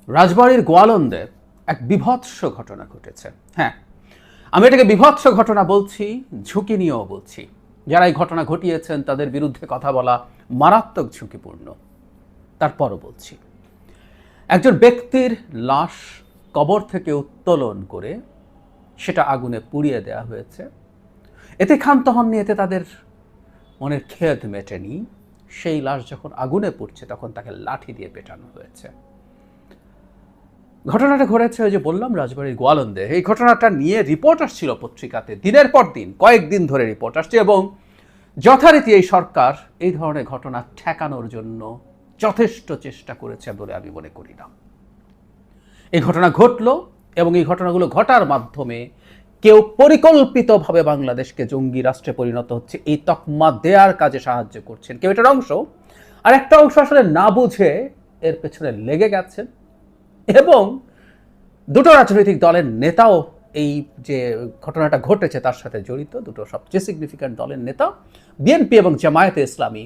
রাজবাড়ির গোয়ালন্দে এক বীভৎস ঘটনা ঘটেছে। হ্যাঁ, আমি এটাকে বীভৎস ঘটনা বলছি, ঝুঁকি নিয়েও বলছি। যারা এই ঘটনা ঘটিয়েছেন তাদের বিরুদ্ধে কথা বলা মারাত্মক ঝুঁকিপূর্ণ। তারপরও বলছি, একজন ব্যক্তির লাশ কবর থেকে উত্তোলন করে সেটা আগুনে পুড়িয়ে দেওয়া হয়েছে। এতে ক্ষান্ত হননি, এতে তাদের মনের খেদ মেটেনি। সেই লাশ যখন আগুনে পুড়ছে তখন তাকে লাঠি দিয়ে পেটানো হয়েছে। ঘটনাটা ঘটেছে ওই যে বললাম রাজবাড়ির গোয়ালন্দে। এই ঘটনাটা নিয়ে রিপোর্ট আসছিল পত্রিকাতে, দিনের পর দিন, কয়েকদিন ধরে রিপোর্ট আসছে, এবং যথারীতি এই সরকার এই ধরনের ঘটনা ঠেকানোর জন্য যথেষ্ট চেষ্টা করেছে বলে আমি মনে করি না। এই ঘটনা ঘটলো এবং এই ঘটনাগুলো ঘটার মাধ্যমে কেউ পরিকল্পিতভাবে বাংলাদেশকে জঙ্গি রাষ্ট্রে পরিণত হচ্ছে এই তকমা দেওয়ার কাজে সাহায্য করছেন কেউ, এটার অংশ। আর একটা অংশ আসলে না বুঝে এর পেছনে লেগে গেছেন, এবং দুটো রাজনৈতিক দলের নেতাও এই যে ঘটনাটা ঘটেছে তার সাথে জড়িত। দুটো সবচেয়ে সিগনিফিক্যান্ট দলের নেতা, বিএনপি এবং জামায়াতে ইসলামী।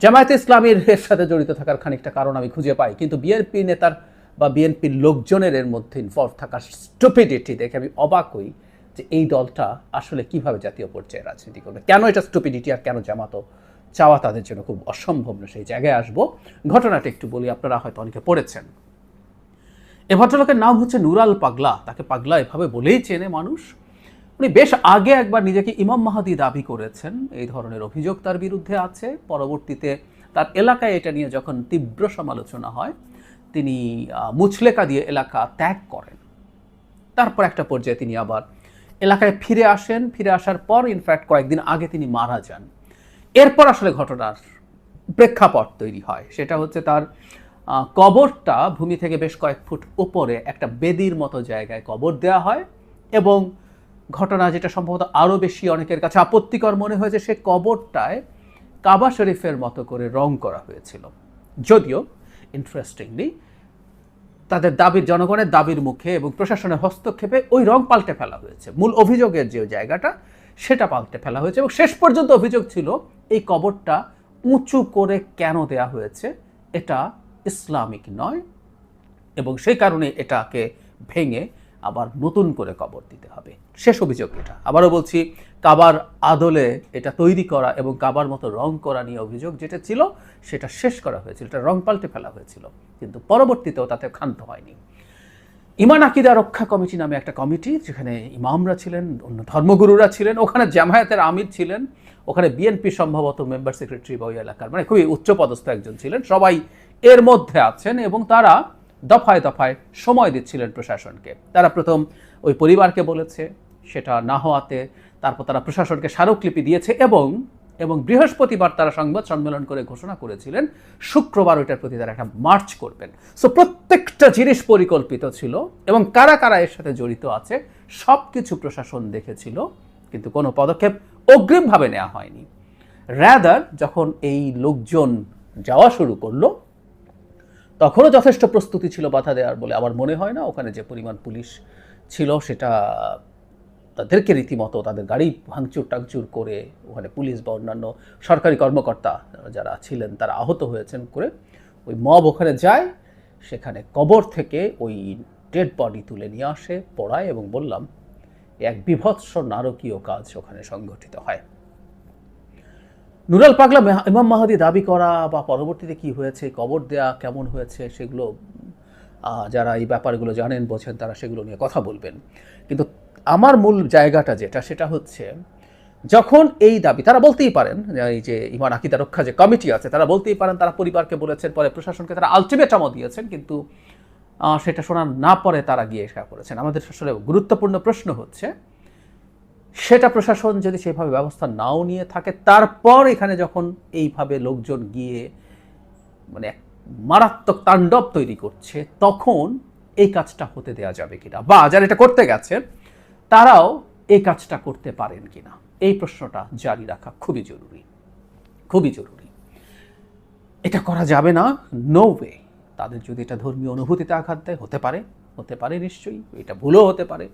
জামায়াতে ইসলামীর এর সাথে জড়িত থাকার খানিকটা কারণ আমি খুঁজে পাই, কিন্তু বিএনপি নেতার বা বিএনপির লোকজনের এর মধ্যে ইনভলভ থাকার স্টুপিডিটি দেখে আমি অবাক হই যে এই দলটা আসলে কিভাবে জাতীয় পর্যায়ে রাজনীতি করবে, কেন এটা স্টুপিডিটি, আর কেন জামাতও চাওয়া তাদের জন্য খুব অসম্ভব না। সেই জায়গায় আসবো। ঘটনাটা একটু বলি, আপনারা হয়তো অনেকে পড়েছেন। এ ভদ্রলোকের নাম হচ্ছে নুরাল পাগলা। তাকে পাগলা এভাবে বলেই চেনে মানুষ। উনি বেশ আগে একবার নিজেকে ইমাম মাহাদি দাবি করেছেন, এই ধরনের অভিযোগ তার বিরুদ্ধে আছে। পরবর্তীতে তার এলাকায় এটা নিয়ে যখন তীব্র সমালোচনা হয়, তিনি মুচলেকা দিয়ে এলাকা ত্যাগ করেন। তারপর একটা পর্যায়ে তিনি আবার এলাকায় ফিরে আসেন। ফিরে আসার পর ইনফ্যাক্ট কয়েকদিন আগে তিনি মারা যান। এরপর আসলে ঘটনার প্রেক্ষাপট তৈরি হয়। সেটা হচ্ছে তার কবরটা ভূমি থেকে বেশ কয়েক ফুট উপরে একটা বেদির মতো জায়গায় কবর দেওয়া হয়, এবং ঘটনা যেটা সম্ভবত আরও বেশি অনেকের কাছে আপত্তিকর মনে হয়েছে, সে কবরটায় কাবা শরীফের মতো করে রং করা হয়েছিল। যদিও ইন্টারেস্টিংলি তাদের দাবির, জনগণের দাবির মুখে এবং প্রশাসনের হস্তক্ষেপে ওই রং পাল্টে ফেলা হয়েছে। মূল অভিযোগের যে জায়গাটা সেটা পাল্টে ফেলা হয়েছে, এবং শেষ পর্যন্ত অভিযোগ ছিল এই কবরটা উঁচু করে কেন দেয়া হয়েছে, এটা ইসলামিক নয়, এবং সেই কারণে এটাকে ভেঙে আবার নতুন করে কবর দিতে হবে। শেষ অভিযোগ এটা। আবারও বলছি, কাবার আদলে এটা তৈরি করা এবং কাবার মতো রং করা নিয়ে অভিযোগ যেটা ছিল সেটা শেষ করা হয়েছিল, এটা রং পাল্টে ফেলা হয়েছিল, কিন্তু পরবর্তীতেও তাতে ক্ষান্ত হয়নি। ইমান আকিদা রক্ষা কমিটি নামে একটা কমিটি, যেখানে ইমামরা ছিলেন, অন্য ধর্মগুরুরা ছিলেন, ওখানে জামায়াতের আমির ছিলেন, ওখানে বিএনপি সম্ভবত মেম্বার সেক্রেটারি বা ওই এলাকার মানে খুবই উচ্চপদস্থ একজন ছিলেন, সবাই এর মধ্যে আছেন, এবং তারা দফায় দফায় সময় দিচ্ছিলেন প্রশাসনকে। তারা প্রথম ওই পরিবারকে বলেছে, সেটা না হওয়াতে তারপর তারা প্রশাসনকে স্মারকলিপি দিয়েছে, এবং বৃহস্পতিবার তারা সংবাদ সম্মেলন করে ঘোষণা করেছিলেন শুক্রবার ওইটার প্রতি তারা একটা মার্চ করবেন। সো প্রত্যেকটা জিনিস পরিকল্পিত ছিল, এবং কারা কারা এর সাথে জড়িত আছে সব কিছু প্রশাসন দেখেছিল, কিন্তু কোনো পদক্ষেপ অগ্রিমভাবে নেওয়া হয়নি। রাদার যখন এই লোকজন যাওয়া শুরু করলো তখনও যথেষ্ট প্রস্তুতি ছিল বাধা দেওয়ার বলে আমার মনে হয় না। ওখানে যে পরিমাণ পুলিশ ছিল সেটা তাদেরকে রীতিমতো তাদের গাড়ি ভাঙচুর টাংচুর করে, ওখানে পুলিশ বা অন্যান্য সরকারি কর্মকর্তা যারা ছিলেন তারা আহত হয়েছেন করে ওই মব ওখানে যায়, সেখানে কবর থেকে ওই ডেড বডি তুলে নিয়ে আসে, পড়ায়, এবং বললাম এক বীভৎস নারকীয় কাজ ওখানে সংঘটিত হয়। নুরাল পাগলা ইমাম মাহাদি দাবি করা বা পরবর্তীতে কি হয়েছে, কবর দেয়া কেমন হয়েছে, সেগুলো যারা এই ব্যাপারগুলো জানেন বোঝেন তারা সেগুলো নিয়ে কথা বলবেন। কিন্তু আমার মূল জায়গাটা যেটা, সেটা হচ্ছে যখন এই দাবি তারা বলতেই পারেন, এই যে ইমান আকিদা রক্ষা যে কমিটি আছে তারা বলতেই পারেন, তারা পরিবারকে বলেছেন, পরে প্রশাসনকে তারা আলটিমেটামও দিয়েছেন, কিন্তু সেটা শোনা না পরে তারা গিয়ে এসে করেছেন। আমাদের আসলে গুরুত্বপূর্ণ প্রশ্ন হচ্ছে, সেটা প্রশাসন যদি সেভাবে ব্যবস্থা নাও নিয়ে থাকে, তারপর এখানে যখন এইভাবে লোকজন গিয়ে মানে মারাত্মক তাণ্ডব তৈরি করছে, তখন এই কাজটা হতে দেওয়া যাবে কিনা, বা যারা এটা করতে গেছে তারাও এই কাজটা করতে পারেন কিনা, এই প্রশ্নটা জারি রাখা খুবই জরুরি, খুবই জরুরি। এটা করা যাবে না, নো ওয়ে। তাদের যদি এটা ধর্মীয় অনুভূতিতে আঘাত দেয়, হতে পারে নিশ্চয়ই, এটা ভুলও হতে পারে,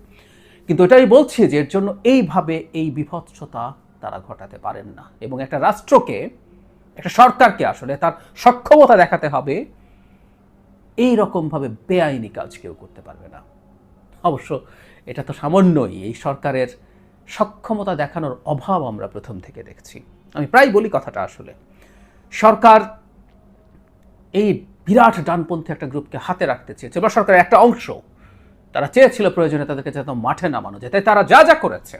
কিন্তু এটাই বলছি যে এর জন্য এইভাবে এই বিভৎসতা তারা ঘটাতে পারেন না। এবং একটা রাষ্ট্রকে, একটা সরকারকে আসলে তার সক্ষমতা দেখাতে হবে এই রকমভাবে বেআইনি কাজ কেউ করতে পারবে না। অবশ্য এটা তো সামান্যই, এই সরকারের সক্ষমতা দেখানোর অভাব আমরা প্রথম থেকে দেখছি। আমি প্রায় বলি কথাটা, আসলে সরকার এই বিরাট ডানপন্থী একটা গ্রুপকে হাতে রাখতে চেয়েছে, বা সরকারের একটা অংশ তারা চেয়েছিল প্রয়োজনে তাদেরকে যাতে মাঠে নামানো যায়। তাই তারা যা যা করেছে,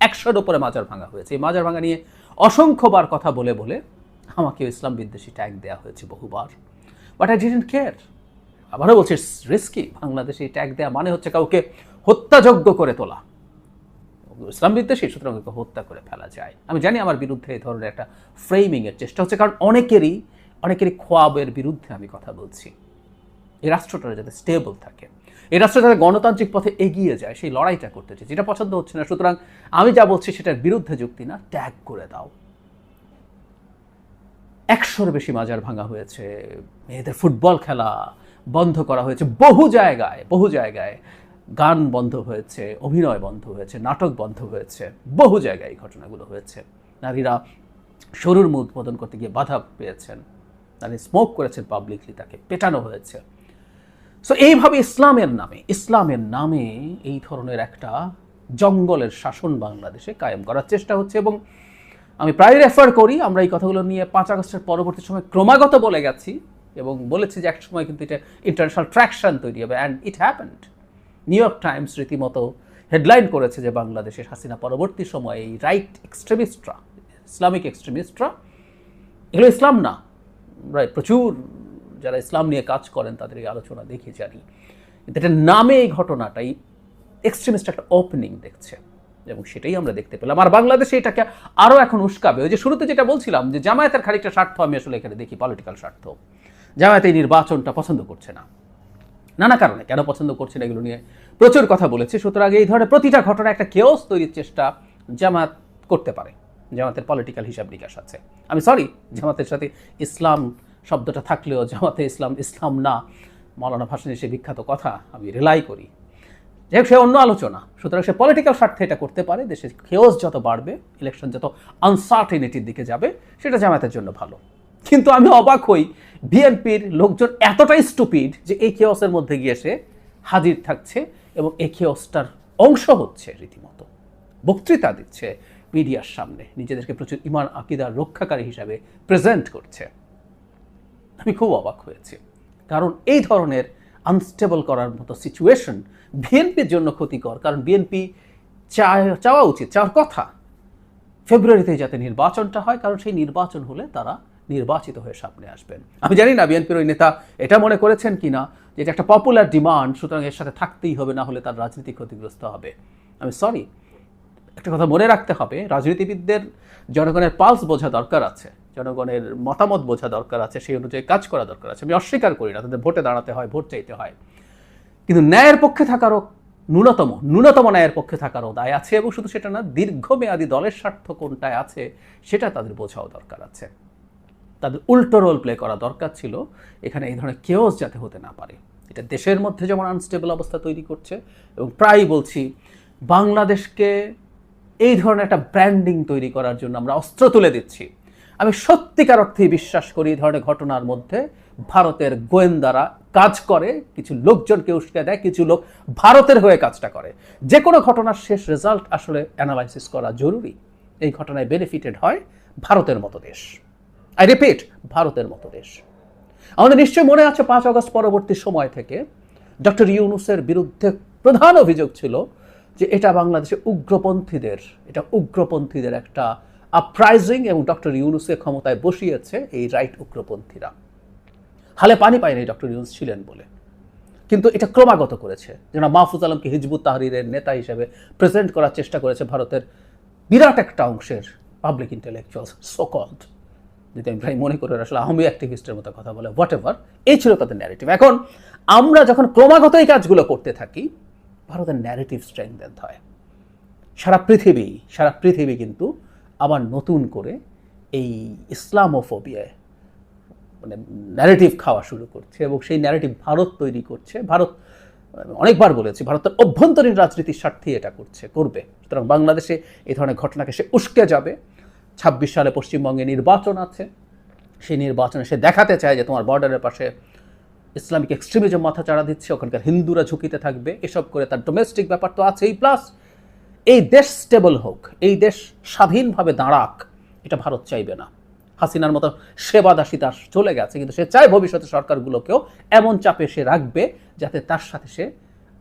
100-র উপরে মাজার ভাঙা হয়েছে। এই মাজার ভাঙা নিয়ে অসংখ্যবার কথা বলে বলে আমাকেও ইসলাম বিদ্বেষী ট্যাগ দেওয়া হয়েছে বহুবার, বাট আই ডিডন্ট কেয়ার। আবারও বলছি, রিস্কি। বাংলাদেশে এই ট্যাগ দেওয়া মানে হচ্ছে কাউকে হত্যাযোগ্য করে তোলা। ইসলাম বিদ্বেষী, সুতরাং হত্যা করে ফেলা যায়। আমি জানি আমার বিরুদ্ধে এই ধরনের একটা ফ্রেমিংয়ের চেষ্টা হচ্ছে, কারণ অনেকেরই খোয়াবের বিরুদ্ধে আমি কথা বলছি। এই রাষ্ট্রটা যাতে স্টেবল থাকে, এই রাষ্ট্র যাতে গণতান্ত্রিক পথে এগিয়ে যায়, সেই লড়াইটা করতে চাই। যেটা পছন্দ হচ্ছে না, সুতরাং আমি যা বলছি সেটার বিরুদ্ধে যুক্তি না, ট্যাগ করে দাও। 100-র বেশি মাজার ভাঙা হয়েছে, মেয়েদের ফুটবল খেলা বন্ধ করা হয়েছে, বহু জায়গায় গান বন্ধ হয়েছে, অভিনয় বন্ধ হয়েছে, নাটক বন্ধ হয়েছে, বহু জায়গায় এই ঘটনাগুলো হয়েছে। নারীরা শরীর উদ্বোধন করতে গিয়ে বাধা পেয়েছেন, নারী স্মোক করেছেন পাবলিকলি, তাকে পেটানো হয়েছে। সো এইভাবে ইসলামের নামে এই ধরনের একটা জঙ্গলের শাসন বাংলাদেশে কায়েম করার চেষ্টা হচ্ছে। এবং আমি প্রায় রেফার করি, আমরা এই কথাগুলো নিয়ে 5 আগস্টের পরবর্তী সময় ক্রমাগত বলে গেছি এবং বলেছি যে এক সময় কিন্তু এটা ইন্টারন্যাশনাল ট্র্যাকশন তৈরি হবে, and it happened. New York Times রীতিমতো হেডলাইন করেছে যে বাংলাদেশের হাসিনা পরবর্তী সময়ে এই রাইট এক্সট্রিমিস্টরা, ইসলামিক এক্সট্রিমিস্টরা, এগুলো ইসলাম না, রাইট, প্রচুর যারা ইসলাম নিয়ে কাজ করেন তাদের এই আলোচনা দেখে জানি, কিন্তু এটার নামে এই ঘটনাটাই এক্সট্রিমিস্ট একটা ওপেনিং দেখছে, এবং সেটাই আমরা দেখতে পেলাম। আর বাংলাদেশে এটাকে আরও এখন উস্কাবে। ওই যে শুরুতে যেটা বলছিলাম যে জামায়াতের খানিকটা স্বার্থ আমি আসলে এখানে দেখি, পলিটিক্যাল স্বার্থ। জামায়াত এই নির্বাচনটা পছন্দ করছে না, নানা কারণে। কেন পছন্দ করছে না এগুলো নিয়ে প্রচুর কথা বলেছে। সুতরাং এই ধরনের প্রতিটা ঘটনা একটা কেওস তৈরির চেষ্টা জামায়াত করতে পারে, জামাতের পলিটিক্যাল হিসাব নিকাশ আছে। আমি সরি, জামাতের সাথে ইসলাম শব্দটা থাকলেও জামাতে ইসলাম না, মৌলানা ভাসানীর সে বিখ্যাত কথা আমি রিলাই করি। যাই হোক, সে অন্য আলোচনা। সুতরাং সে পলিটিক্যাল স্বার্থে এটা করতে পারে। দেশের খেওস যত বাড়বে, ইলেকশন যত আনসার্টেনিটির দিকে যাবে, সেটা জামায়াতের জন্য ভালো। কিন্তু আমি অবাক হই, বিএনপির লোকজন এতটাই স্টুপিড যে এই খেওসের মধ্যে গিয়ে সে হাজির থাকছে এবং এই খেওসটার অংশ হচ্ছে, রীতিমতো বক্তৃতা দিচ্ছে মিডিয়ার সামনে, নিজেদেরকে প্রচুর ইমান আকিদার রক্ষাকারী হিসাবে প্রেজেন্ট করছে। আমি খুব অবাক হয়েছি, কারণ এই ধরনের আনস্টেবল করার মতো সিচুয়েশন বিএনপির জন্য ক্ষতিকর। কারণ বিএনপি চাওয়া উচিত, চাওয়ার কথা ফেব্রুয়ারিতে যাতে নির্বাচনটা হয়, কারণ সেই নির্বাচন হলে তারা নির্বাচিত হয়ে সামনে আসবেন। আমি জানি না বিএনপির ওই নেতা এটা মনে করেছেন কিনা যে এটা একটা পপুলার ডিমান্ড, সুতরাং এর সাথে থাকতেই হবে, না হলে তার রাজনীতি ক্ষতিগ্রস্ত হবে। আমি সরি, একটা কথা মনে রাখতে হবে, রাজনীতিবিদদের জনগণের পালস বোঝা দরকার আছে, জনগণের মতামত বোঝা দরকার আছে, সেই অনুযায়ী কাজ করা দরকার আছে। আমি অস্বীকার করি না, তাদের ভোটে দাঁড়াতে হয়, ভোট চাইতে হয়, কিন্তু ন্যায়ের পক্ষে থাকারও ন্যূনতম ন্যায়ের পক্ষে থাকারও দায় আছে। এবং শুধু সেটা না, দীর্ঘমেয়াদী দলের স্বার্থ কোনটায় আছে সেটা তাদের বোঝাও দরকার আছে। তাদের উল্টো রোল প্লে করা দরকার ছিল এখানে, এই ধরনের কেওস যাতে হতে না পারে। এটা দেশের মধ্যে যেমন আনস্টেবল অবস্থা তৈরি করছে, এবং প্রায় বলছি বাংলাদেশকে এই ধরনের একটা ব্র্যান্ডিং তৈরি করার জন্য আমরা অস্ত্র তুলে দিচ্ছি। আমি সত্যিকার অর্থেই বিশ্বাস করি এই ধরনের ঘটনার মধ্যে ভারতের গোয়েন্দারা কাজ করে, কিছু লোকজনকে উস্কে দেয়, কিছু লোক ভারতের হয়ে কাজটা করে। যে কোনো ঘটনার শেষ রেজাল্ট আসলে অ্যানালাইসিস করা জরুরি। এই ঘটনায় বেনিফিটেড হয় ভারতের মতো দেশ, আই রিপিট, ভারতের মতো দেশ। আমাদের নিশ্চয়ই মনে আছে 5 আগস্ট পরবর্তী সময় থেকে ডক্টর ইউনূসের বিরুদ্ধে প্রধান অভিযোগ ছিল যে এটা বাংলাদেশে উগ্রপন্থীদের একটা আপরাইজিং, এবং ডক্টর ইউনূসকে ক্ষমতায় বসিয়েছে এই রাইট উগ্রপন্থীরা। হালে পানি পায়নি ডক্টর ইউনূস ছিলেন বলে, কিন্তু এটা ক্রমাগত করেছে। যেন মাহফুজ আলমকে হিজবুত তাহরিরের নেতা হিসেবে প্রেজেন্ট করার চেষ্টা করেছে ভারতের বিরাট একটা অংশের পাবলিক ইন্টেলেকচুয়ালস, সোকল্ড, যদি আমি প্রায় মনে করি আসলে আওয়ামী অ্যাক্টিভিস্টের মতো কথা বলে, হোয়াট এভার, এই ছিল তাদের ন্যারেটিভ। এখন আমরা যখন ক্রমাগত এই কাজগুলো করতে থাকি, ভারতের ন্যারেটিভ স্ট্রেংথেন হয়। সারা পৃথিবী কিন্তু আবার নতুন করে এই ইসলামোফোবিয়ায় মানে ন্যারেটিভ খাওয়া শুরু করছে, এবং সেই ন্যারেটিভ ভারত তৈরি করছে। ভারত, অনেকবার বলেছি, ভারতের অভ্যন্তরীণ রাজনীতির স্বার্থে এটা করবে। সুতরাং বাংলাদেশে এই ধরনের ঘটনাকে সে উস্কে যাবে। 26 সালে পশ্চিমবঙ্গে নির্বাচন আছে, সেই নির্বাচনে সে দেখাতে চায় যে তোমার বর্ডারের পাশে ইসলামিক এক্সট্রিমিজম মাথা চাড়া দিচ্ছে, ওখানকার হিন্দুরা ঝুঁকিতে থাকবে, এসব করে তার ডোমেস্টিক ব্যাপার তো আছেই, প্লাস এই দেশ স্টেবল হোক, এই দেশ স্বাধীনভাবে দাঁড়াক, এটা ভারত চাইবে না। হাসিনার মতো সেবা দাসিতা চলে গেছে, কিন্তু সে চায় ভবিষ্যতে সরকারগুলোকেও এমন চাপে সে রাখবে যাতে তার সাথে সে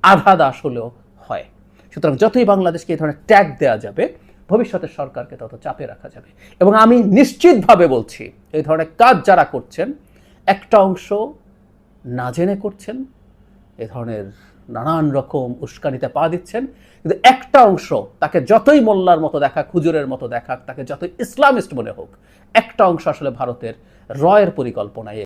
আধা দাস হলেও হয়। সুতরাং যতই বাংলাদেশকে এই ধরনের ট্যাগ দেওয়া যাবে, ভবিষ্যতের সরকারকে তত চাপে রাখা যাবে। এবং আমি নিশ্চিতভাবে বলছি, এই ধরনের কাজ যারা করছেন, একটা অংশ না জেনে করছেন, এ ধরনের নানান রকম উস্কানিতে পা দিচ্ছেন, কিন্তু একটা অংশ তাকে যতই মোল্লার মতো দেখাক, হুজুরের মতো দেখাক, তাকে যতই ইসলামিস্ট মনে হোক, একটা অংশ আসলে ভারতের রয়ের পরিকল্পনায়